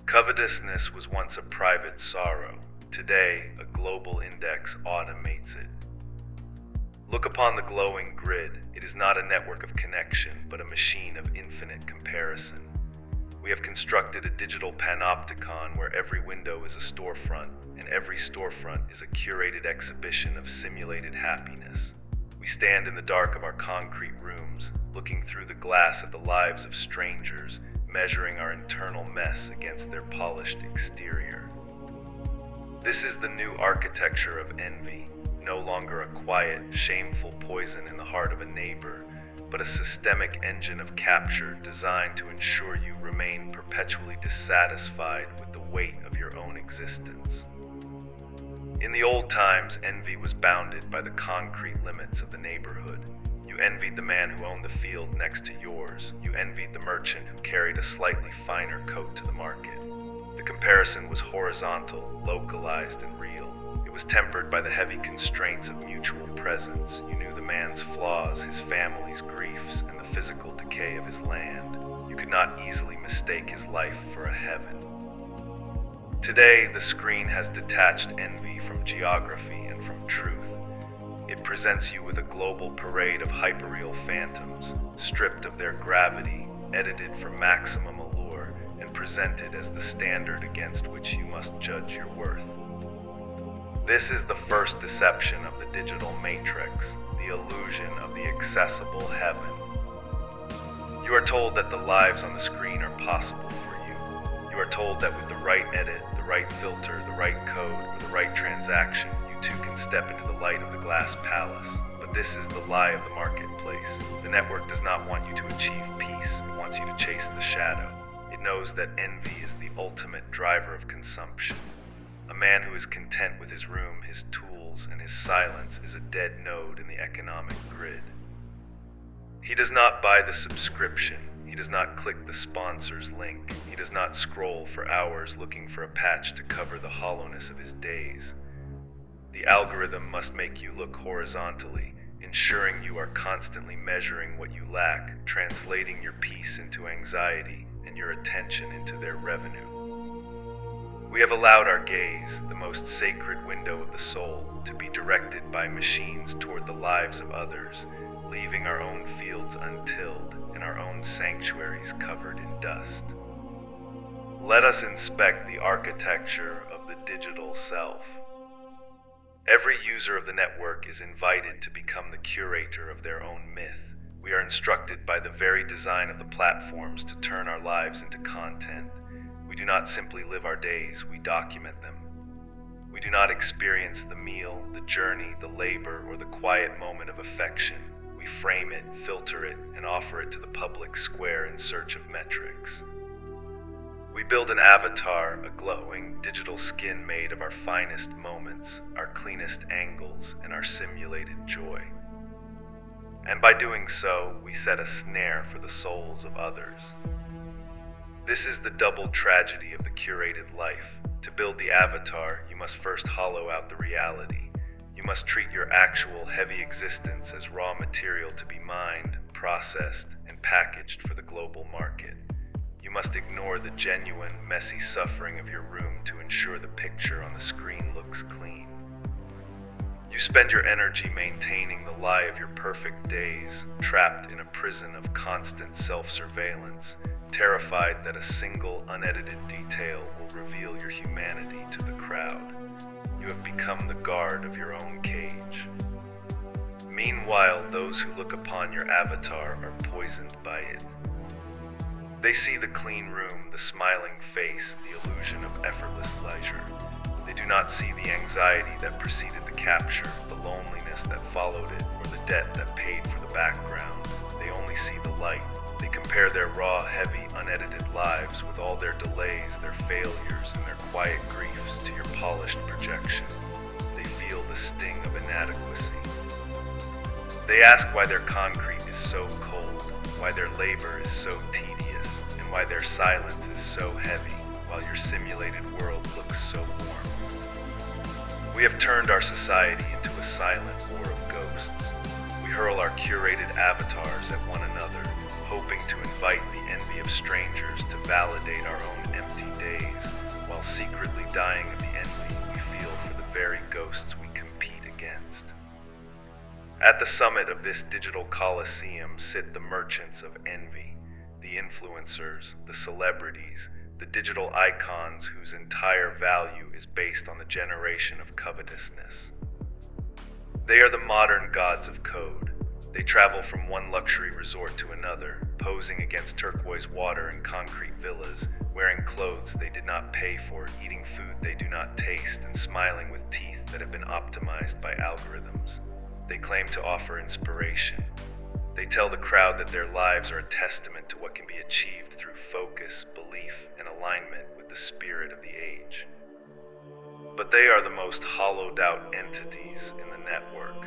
Covetousness was once a private sorrow. Today, a global index automates it. Look upon the glowing grid. It is not a network of connection, but a machine of infinite comparison. We have constructed a digital panopticon where every window is a storefront, and every storefront is a curated exhibition of simulated happiness. We stand in the dark of our concrete rooms, looking through the glass at the lives of strangers, measuring our internal mess against their polished exterior. This is the new architecture of envy, no longer a quiet, shameful poison in the heart of a neighbor, but a systemic engine of capture designed to ensure you remain perpetually dissatisfied with the weight of your own existence. In the old times, envy was bounded by the concrete limits of the neighborhood. You envied the man who owned the field next to yours. You envied the merchant who carried a slightly finer coat to the market. The comparison was horizontal, localized, and real. It was tempered by the heavy constraints of mutual presence. You knew the man's flaws, his family's griefs, and the physical decay of his land. You could not easily mistake his life for a heaven. Today, the screen has detached envy from geography and from truth. It presents you with a global parade of hyperreal phantoms, stripped of their gravity, edited for maximum allure, and presented as the standard against which you must judge your worth. This is the first deception of the digital matrix, the illusion of the accessible heaven. You are told that the lives on the screen are possible for you. You are told that with the right edit, the right filter, the right code, or the right transaction, you too can step into the light of the glass palace. But this is the lie of the marketplace. The network does not want you to achieve peace. It wants you to chase the shadow. It knows that envy is the ultimate driver of consumption. A man who is content with his room, his tools, and his silence is a dead node in the economic grid. He does not buy the subscription. He does not click the sponsor's link. He does not scroll for hours looking for a patch to cover the hollowness of his days. The algorithm must make you look horizontally, ensuring you are constantly measuring what you lack, translating your peace into anxiety and your attention into their revenue. We have allowed our gaze, the most sacred window of the soul, to be directed by machines toward the lives of others, leaving our own fields untilled and our own sanctuaries covered in dust. Let us inspect the architecture of the digital self. Every user of the network is invited to become the curator of their own myth. We are instructed by the very design of the platforms to turn our lives into content. We do not simply live our days, we document them. We do not experience the meal, the journey, the labor, or the quiet moment of affection. We frame it, filter it, and offer it to the public square in search of metrics. We build an avatar, a glowing digital skin made of our finest moments, our cleanest angles, and our simulated joy. And by doing so, we set a snare for the souls of others. This is the double tragedy of the curated life. To build the avatar, you must first hollow out the reality. You must treat your actual heavy existence as raw material to be mined, processed, and packaged for the global market. You must ignore the genuine, messy suffering of your room to ensure the picture on the screen looks clean. You spend your energy maintaining the lie of your perfect days, trapped in a prison of constant self-surveillance, terrified that a single unedited detail will reveal your humanity to the crowd. You have become the guard of your own cage. Meanwhile, those who look upon your avatar are poisoned by it. They see the clean room, the smiling face, the illusion of effortless leisure. They do not see the anxiety that preceded the capture, the loneliness that followed it, or the debt that paid for the background. They only see the light. They compare their raw, heavy, unedited lives with all their delays, their failures, and their quiet griefs to your polished projection. They feel the sting of inadequacy. They ask why their concrete is so cold, why their labor is so tedious, and why their silence is so heavy, while your simulated world looks so warm. We have turned our society into a silent war of ghosts. We hurl our curated avatars at one another, hoping to invite the envy of strangers to validate our own empty days, while secretly dying of the envy we feel for the very ghosts we compete against. At the summit of this digital coliseum sit the merchants of envy, the influencers, the celebrities, the digital icons whose entire value is based on the generation of covetousness. They are the modern gods of code. They travel from one luxury resort to another, posing against turquoise water and concrete villas, wearing clothes they did not pay for, eating food they do not taste, and smiling with teeth that have been optimized by algorithms. They claim to offer inspiration. They tell the crowd that their lives are a testament to what can be achieved through focus, belief, and alignment with the spirit of the age. But they are the most hollowed out entities in the network.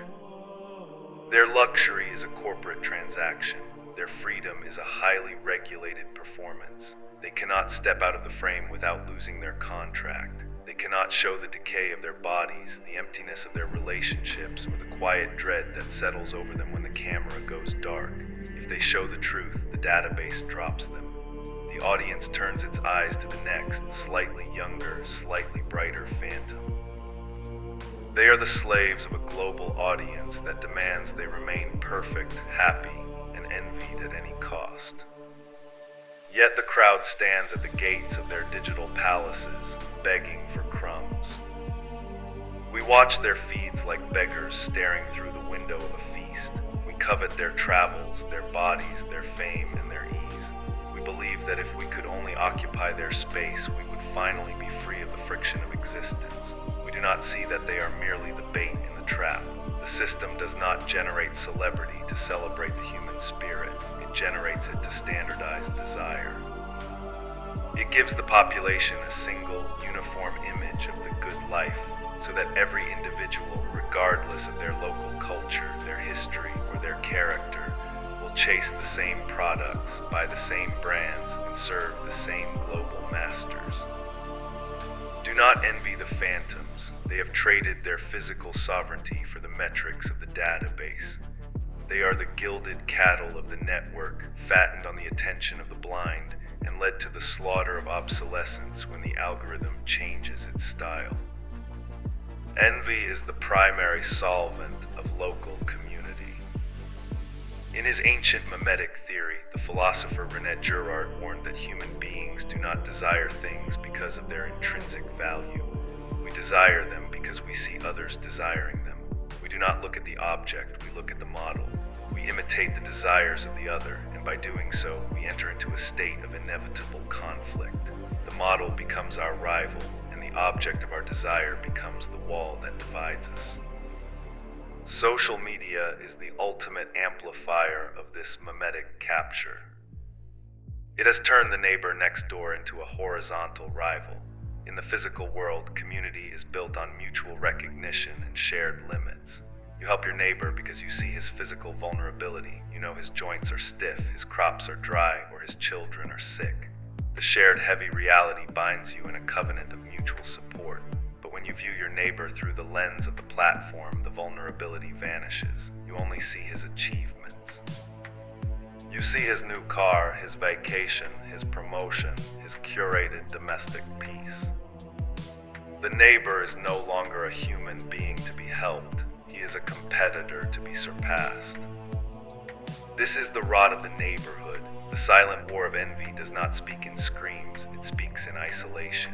Their luxury is a corporate transaction. Their freedom is a highly regulated performance. They cannot step out of the frame without losing their contract. They cannot show the decay of their bodies, the emptiness of their relationships, or the quiet dread that settles over them when the camera goes dark. If they show the truth, the database drops them. The audience turns its eyes to the next, slightly younger, slightly brighter phantom. They are the slaves of a global audience that demands they remain perfect, happy, and envied at any cost. Yet the crowd stands at the gates of their digital palaces, begging for crumbs. We watch their feeds like beggars staring through the window of a feast. We covet their travels, their bodies, their fame, and their ease. We believe that if we could only occupy their space, we would finally be free of the friction of existence. We do not see that they are merely the bait in the trap. The system does not generate celebrity to celebrate the human spirit. It generates it to standardize desire. It gives the population a single, uniform image of the good life, so that every individual, regardless of their local culture, their history, or their character, will chase the same products, buy the same brands, and serve the same global masters. Do not envy the phantoms. They have traded their physical sovereignty for the metrics of the database. They are the gilded cattle of the network, fattened on the attention of the blind, and led to the slaughter of obsolescence when the algorithm changes its style. Envy is the primary solvent of local community. In his ancient mimetic theory, the philosopher René Girard warned that human beings do not desire things because of their intrinsic value. We desire them because we see others desiring them. We do not look at the object, we look at the model. We imitate the desires of the other, and by doing so, we enter into a state of inevitable conflict. The model becomes our rival, and the object of our desire becomes the wall that divides us. Social media is the ultimate amplifier of this mimetic capture. It has turned the neighbor next door into a horizontal rival. In the physical world, community is built on mutual recognition and shared limits. You help your neighbor because you see his physical vulnerability. You know his joints are stiff, his crops are dry, or his children are sick. The shared heavy reality binds you in a covenant of mutual support. But when you view your neighbor through the lens of the platform, the vulnerability vanishes. You only see his achievements. You see his new car, his vacation, his promotion, his curated domestic peace. The neighbor is no longer a human being to be helped. He is a competitor to be surpassed. This is the rot of the neighborhood. The silent war of envy does not speak in screams, it speaks in isolation.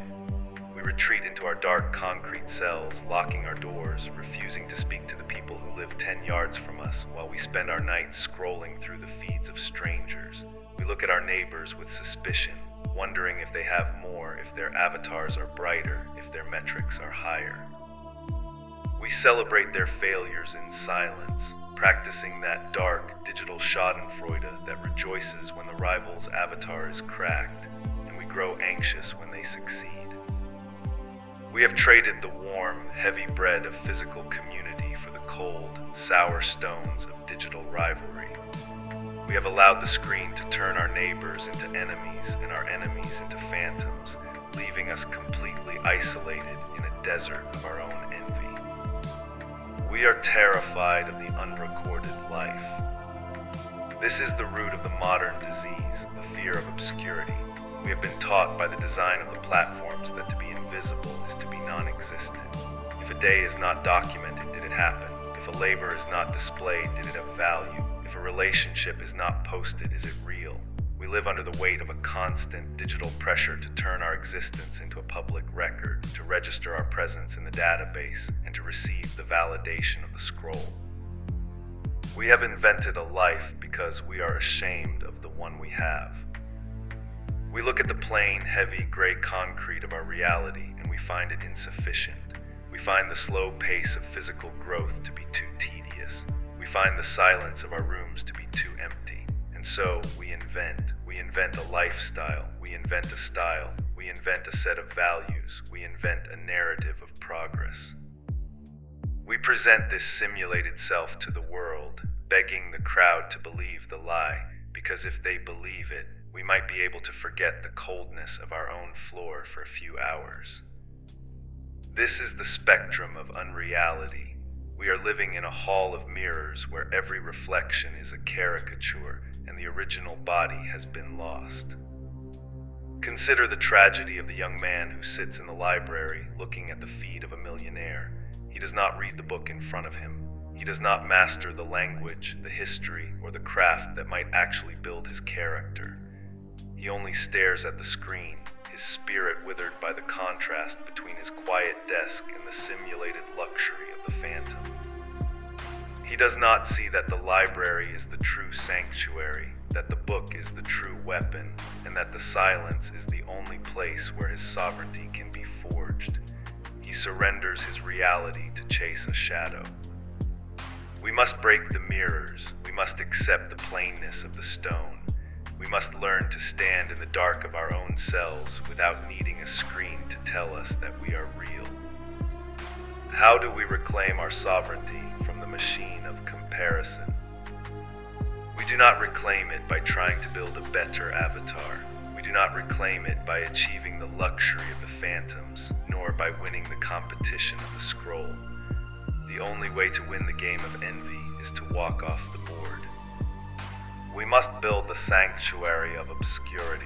We retreat into our dark concrete cells, locking our doors, refusing to speak to the people who live 10 yards from us, while we spend our nights scrolling through the feeds of strangers. We look at our neighbors with suspicion, wondering if they have more, if their avatars are brighter, if their metrics are higher. We celebrate their failures in silence, practicing that dark digital schadenfreude that rejoices when the rival's avatar is cracked, and we grow anxious when they succeed. We have traded the warm, heavy bread of physical community for the cold, sour stones of digital rivalry. We have allowed the screen to turn our neighbors into enemies and our enemies into phantoms, leaving us completely isolated in a desert of our own envy. We are terrified of the unrecorded life. This is the root of the modern disease, the fear of obscurity. We have been taught by the design of the platforms that to be invisible is to be non-existent. If a day is not documented, did it happen? If a labor is not displayed, did it have value? If a relationship is not posted, is it real? We live under the weight of a constant digital pressure to turn our existence into a public record, to register our presence in the database, and to receive the validation of the scroll. We have invented a life because we are ashamed of the one we have. We look at the plain, heavy, gray concrete of our reality and we find it insufficient. We find the slow pace of physical growth to be too tedious. We find the silence of our rooms to be too empty. And so we invent. We invent a lifestyle. We invent a style. We invent a set of values. We invent a narrative of progress. We present this simulated self to the world, begging the crowd to believe the lie, because if they believe it, we might be able to forget the coldness of our own floor for a few hours. This is the spectrum of unreality. We are living in a hall of mirrors where every reflection is a caricature and the original body has been lost. Consider the tragedy of the young man who sits in the library looking at the feet of a millionaire. He does not read the book in front of him. He does not master the language, the history, or the craft that might actually build his character. He only stares at the screen, his spirit withered by the contrast between his quiet desk and the simulated luxury of the phantom. He does not see that the library is the true sanctuary, that the book is the true weapon, and that the silence is the only place where his sovereignty can be forged. He surrenders his reality to chase a shadow. We must break the mirrors. We must accept the plainness of the stone. We must learn to stand in the dark of our own selves without needing a screen to tell us that we are real. How do we reclaim our sovereignty from the machine of comparison? We do not reclaim it by trying to build a better avatar. We do not reclaim it by achieving the luxury of the phantoms, nor by winning the competition of the scroll. The only way to win the game of envy is to walk off the board. We must build the sanctuary of obscurity.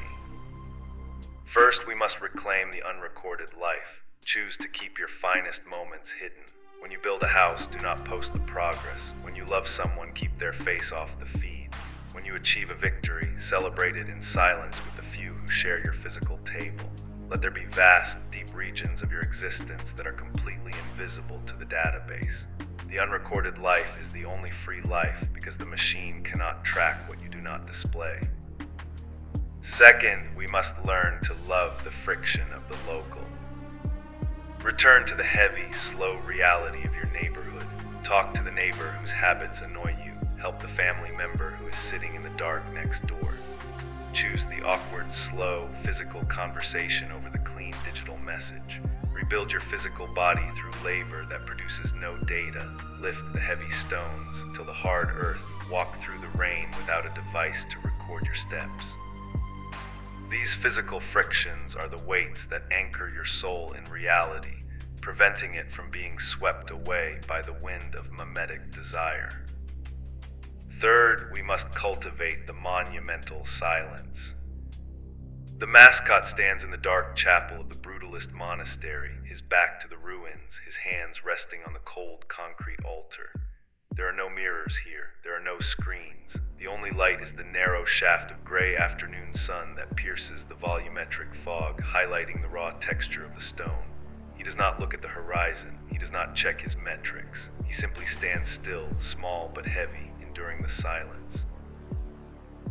First, we must reclaim the unrecorded life. Choose to keep your finest moments hidden. When you build a house, do not post the progress. When you love someone, keep their face off the feed. When you achieve a victory, celebrate it in silence with the few who share your physical table. Let there be vast, deep regions of your existence that are completely invisible to the database. The unrecorded life is the only free life because the machine cannot track what you do not display. Second, we must learn to love the friction of the local. Return to the heavy, slow reality of your neighborhood. Talk to the neighbor whose habits annoy you. Help the family member who is sitting in the dark next door. Choose the awkward, slow, physical conversation over the clean digital message. Rebuild your physical body through labor that produces no data. Lift the heavy stones till the hard earth. Walk through the rain without a device to record your steps. These physical frictions are the weights that anchor your soul in reality, preventing it from being swept away by the wind of mimetic desire. Third, we must cultivate the monumental silence. The mascot stands in the dark chapel of the brutalist monastery, his back to the ruins, his hands resting on the cold concrete altar. There are no mirrors here. There are no screens. The only light is the narrow shaft of gray afternoon sun that pierces the volumetric fog, highlighting the raw texture of the stone. He does not look at the horizon. He does not check his metrics. He simply stands still, small but heavy, enduring the silence.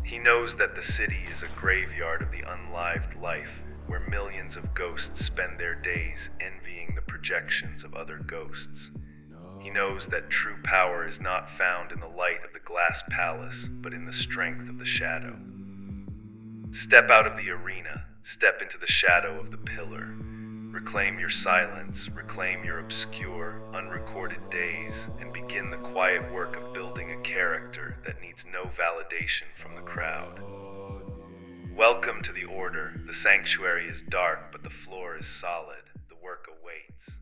He knows that the city is a graveyard of the unlived life, where millions of ghosts spend their days envying the projections of other ghosts. He knows that true power is not found in the light of the glass palace, but in the strength of the shadow. Step out of the arena, step into the shadow of the pillar. Reclaim your silence, reclaim your obscure, unrecorded days, and begin the quiet work of building a character that needs no validation from the crowd. Welcome to the Order. The sanctuary is dark, but the floor is solid. The work awaits.